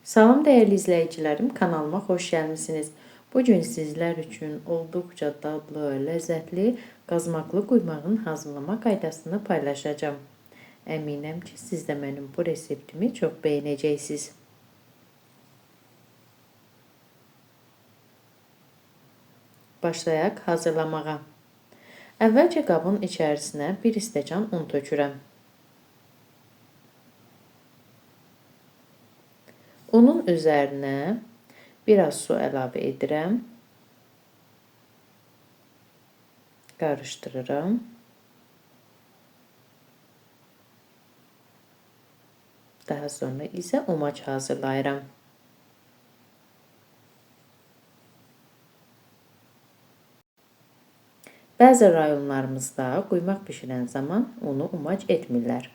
Salam dəyərli izləyicilərim, kanalıma xoş gəlmisiniz. Bugün sizlər üçün olduqca dadlı, ləzzətli qazmaqlı quymağın hazırlama qaydasını paylaşacağım. Əminəm ki, siz də mənim bu reseptimi çox bəyənəcəksiniz. Başlayaq hazırlamağa. Əvvəlcə qabın içərisinə 1 stəkan un tökürəm. Unun üzərinə biraz su əlavə edirəm. Qarışdırıram. Daha sonra isə umac hazırlayıram. Bəzi rayonlarımızda quymaq bişirən zaman unu umac etmirlər.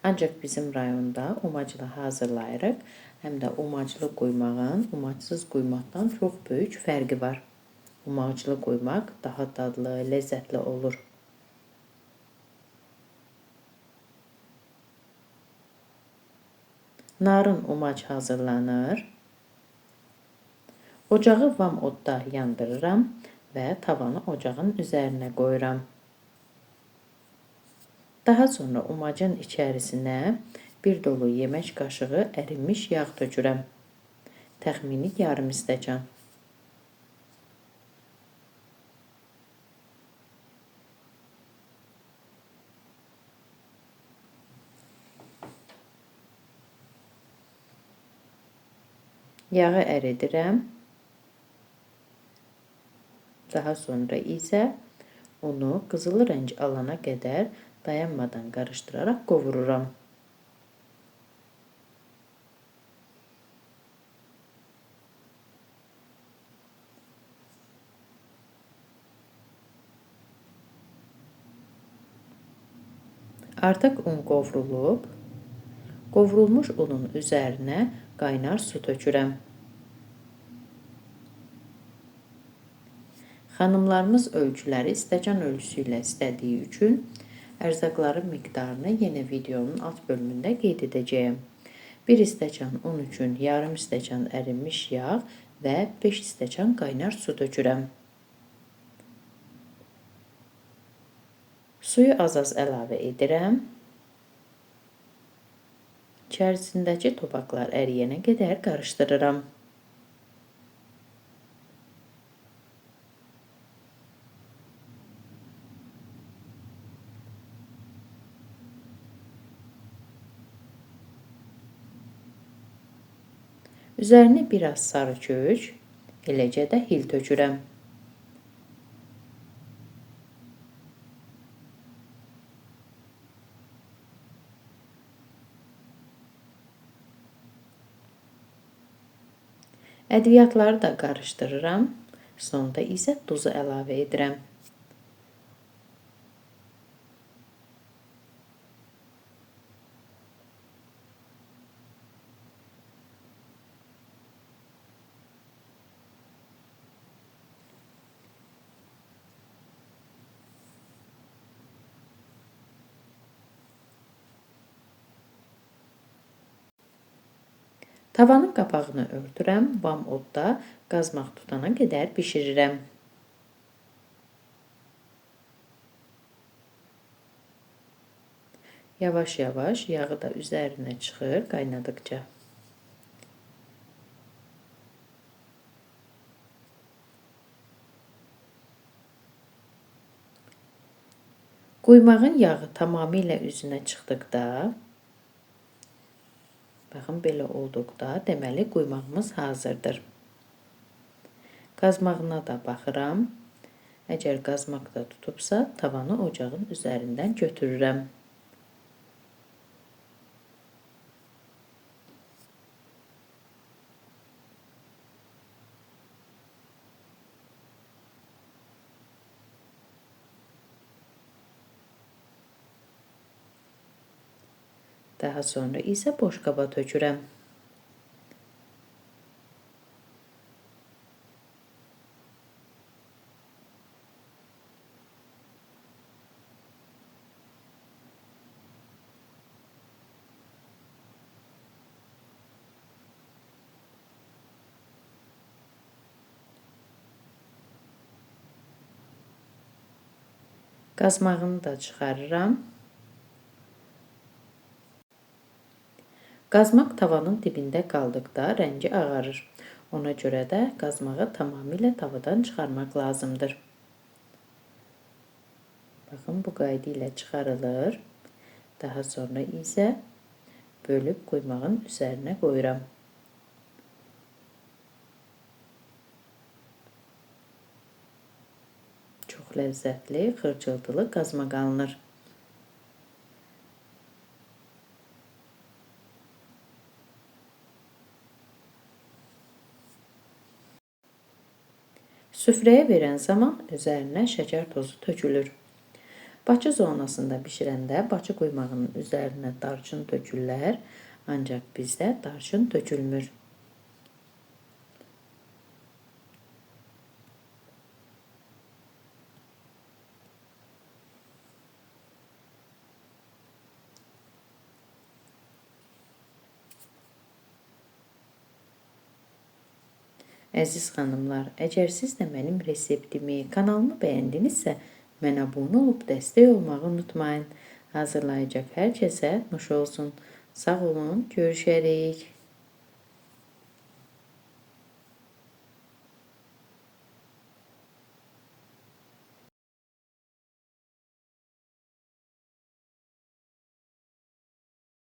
Ancaq bizim rayonda umacla hazırlayırıq. Həm də umaclı quymağın umacsız quymaqdan çox böyük fərqi var. Umaclı quymaq daha dadlı, ləzzətli olur. Narın umac hazırlanır. Ocağı vam odda yandırıram və tavanı ocağın üzərinə qoyuram. Daha sonra umacın içərisinə bir dolu yemək qaşığı ərinmiş yağ tökürəm. Təxmini yarım stəkan. Yağı əridirəm. Daha sonra isə unu qızılı rəng alana qədər dayanmadan qarışdıraraq qovururam. Artıq un qovrulub. Qovrulmuş unun üzərinə qaynar su tökürəm. Xanımlarımız ölçüləri stəkan ölçüsü ilə istədiyi üçün ərzaqların miqdarını yenə videonun alt bölümündə qeyd edəcəyəm. 1 stəkan un üçün yarım stəkan ərinmiş yağ və 5 stəkan qaynar su tökürəm. Suyu az-az əlavə edirəm. İçərisindəki topaqlar əriyənə qədər qarışdırıram. Üzərinə biraz sarı kök, eləcə də hil tökürəm. Ədviyyatları da qarışdırıram. Sonda isə duzu əlavə edirəm. Tavanın qapağını örtürəm, vam odda qazmaq tutana qədər bişirirəm. Yavaş-yavaş yağı da üzərinə çıxır qaynadıqca. Quymağın yağı tamamilə üzünə çıxdıqda, baxın, belə olduqda deməli quymağımız hazırdır. Qazmağına da baxıram. Əgər qazmaqda tutubsa, tavanı ocağın üzərindən götürürəm. Daha sonra isə boş qaba tökürəm. Qazmağını da çıxarıram. Qazmaq tavanın dibində qaldıqda rəngi ağarır. Ona görə də qazmağı tamamilə tavadan çıxarmaq lazımdır. Baxın, bu qayda ilə çıxarılır. Daha sonra isə bölüb quymağın üzərinə qoyuram. Çox ləzzətli, xırçıltılı qazmaq alınır. Süfrəyə verən zaman üzərinə şəkər tozu tökülür. Bakı zonasında bişirəndə Bakı quymağının üzərinə darçın tökürlər, ancaq bizdə darçın tökülmür. Əziz xanımlar, əgər siz də mənim reseptimi, kanalımı bəyəndinizsə, mənə abunə olub dəstək olmağı unutmayın. Hazırlayacaq hər kəsə nuş olsun. Sağ olun, görüşərik.